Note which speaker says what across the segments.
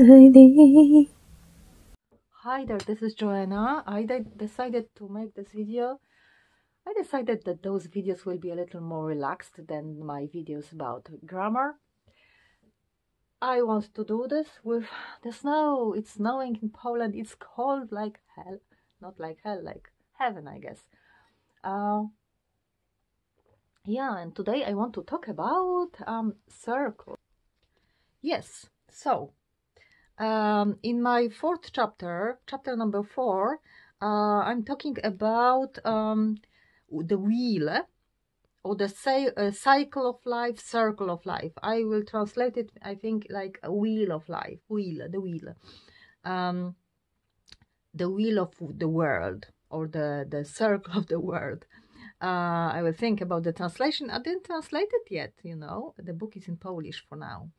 Speaker 1: lady. Hi there, this is Joanna. I decided to make this video. I decided that those videos will be a little more relaxed than my videos about grammar. I want to do this with the snow. It's snowing in Poland. It's cold like hell. Not like hell, like heaven, I guess. Yeah, and today I want to talk about circle. Yes, so in my fourth chapter, chapter number 4, I'm talking about the wheel, or the cycle of life, circle of life. I will translate it, I think, like a wheel of life, the wheel of the world, or the circle of the world. I will think about the translation. I didn't translate it yet, you know. The book is in Polish for now,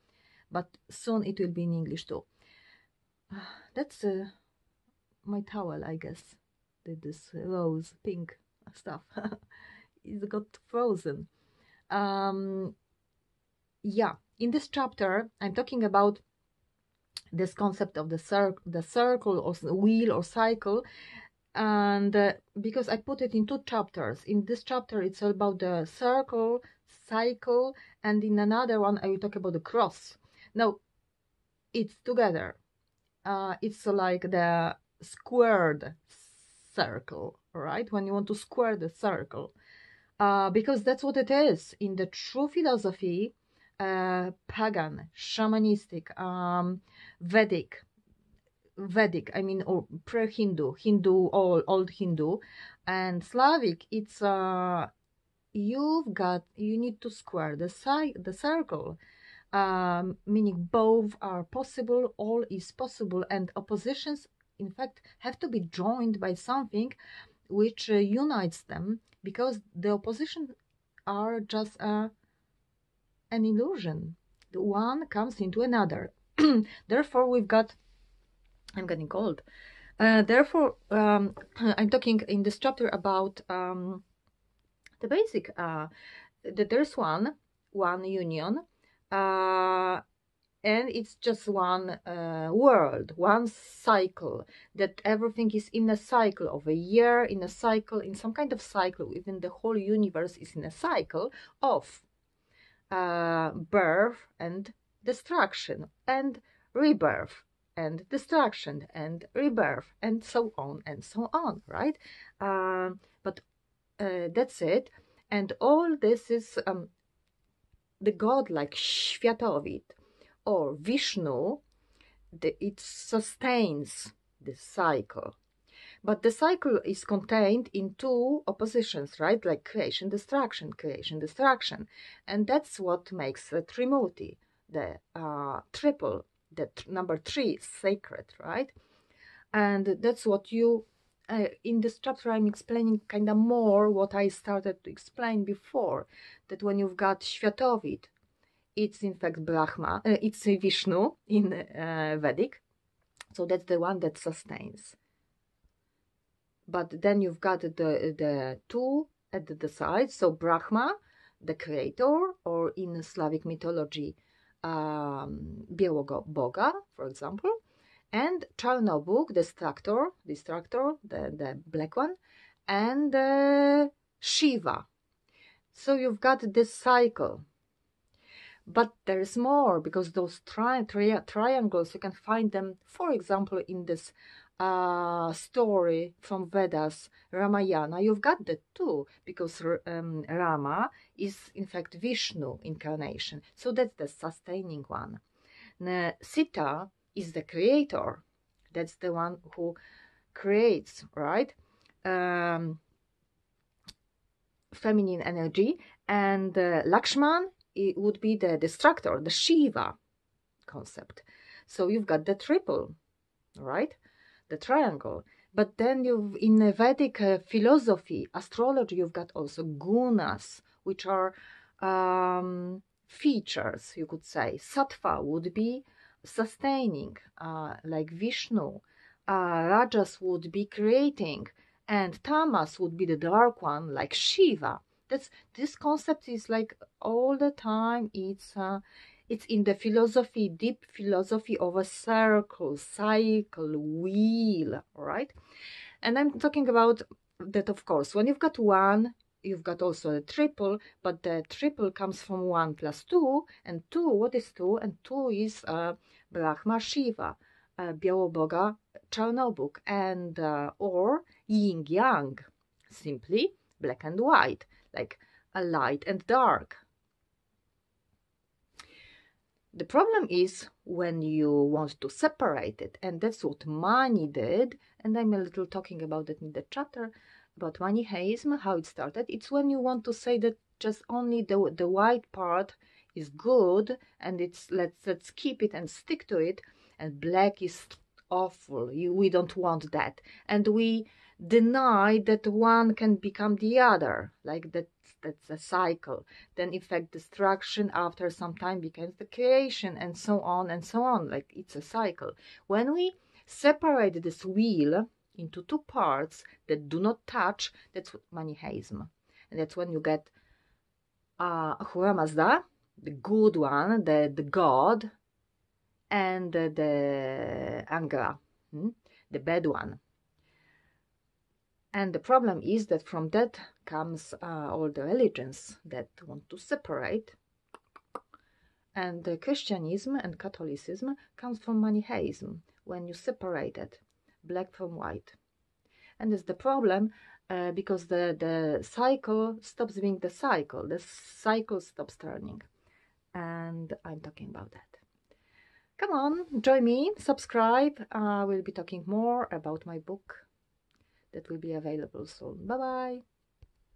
Speaker 1: but soon it will be in English too. That's my towel, I guess. This rose pink stuff. It got frozen. Yeah, in this chapter I'm talking about this concept of the circle or wheel or cycle, and because I put it in 2 chapters. In this chapter it's all about the circle, cycle, and in another one I will talk about the cross. Now it's together. It's like the squared circle, right? When you want to square the circle, because that's what it is in the true philosophy, pagan, shamanistic, Vedic, I mean, or pre-Hindu, old Hindu, and Slavic. It's you need to square the circle. Meaning both are possible, all is possible, and oppositions, in fact, have to be joined by something which unites them, because the opposition are just an illusion. The one comes into another. Therefore, we've got, I'm getting cold. Therefore, I'm talking in this chapter about the basic, there's one union, and it's just one world, one cycle, that everything is in a cycle of a year, in a cycle, in some kind of cycle. Even the whole universe is in a cycle of birth and destruction, and rebirth and destruction and rebirth, and so on and so on, right? But that's it. And all this is the god like Światowid or Vishnu. It sustains the cycle, but the cycle is contained in 2 oppositions, right? Like creation, destruction, and that's what makes the Trimurti, the triple, the number 3, sacred, right? And that's what you in this chapter I'm explaining kind of more what I started to explain before, that when you've got Światowid, it's in fact Brahma, it's Vishnu in Vedic, so that's the one that sustains. But then you've got the 2 at the side, so Brahma, the creator, or in Slavic mythology, Białego Boga, for example, and Czarnobóg, destructor, the black one, and Shiva. So you've got this cycle. But there is more, because those triangles, you can find them, for example, in this story from Vedas, Ramayana. You've got the 2, because Rama is in fact Vishnu incarnation. So that's the sustaining one. Sita is the creator. That's the one who creates, right? Feminine energy. And Lakshman, it would be the destructor, the Shiva concept. So you've got the triple, right? The triangle. But then in the Vedic philosophy, astrology, you've got also gunas, which are features, you could say. Sattva would be sustaining, like Vishnu. Rajas would be creating, and tamas would be the dark one, like Shiva. This concept is like all the time. It's in the philosophy, deep philosophy of a circle, cycle, wheel, all right? And I'm talking about that, of course, when you've got one, you've got also a triple, but the triple comes from 1 plus 2, and 2, what is 2? And 2 is Brahma Shiva, Białoboga Czarnobóg, and or yin yang, simply black and white, like a light and dark. The problem is when you want to separate it, and that's what Mani did, and I'm a little talking about it in the chapter about Manichaeism, how it started. It's when you want to say that just only the white part is good, and it's let's keep it and stick to it, and black is awful. We don't want that, and we deny that one can become the other, like that's a cycle. Then in fact destruction after some time becomes the creation, and so on and so on, like it's a cycle. When we separate this wheel into 2 parts that do not touch, that's Manichaeism. And that's when you get Ahura Mazda, the good one, the god, and the Angra, the bad one. And the problem is that from that comes all the religions that want to separate. And the Christianism and Catholicism comes from Manichaeism, when you separate it, black from white. And it's the problem because the cycle stops being the cycle stops turning. And I'm talking about that. Come on, join me, subscribe. We'll be talking more about my book that will be available soon. Bye-bye.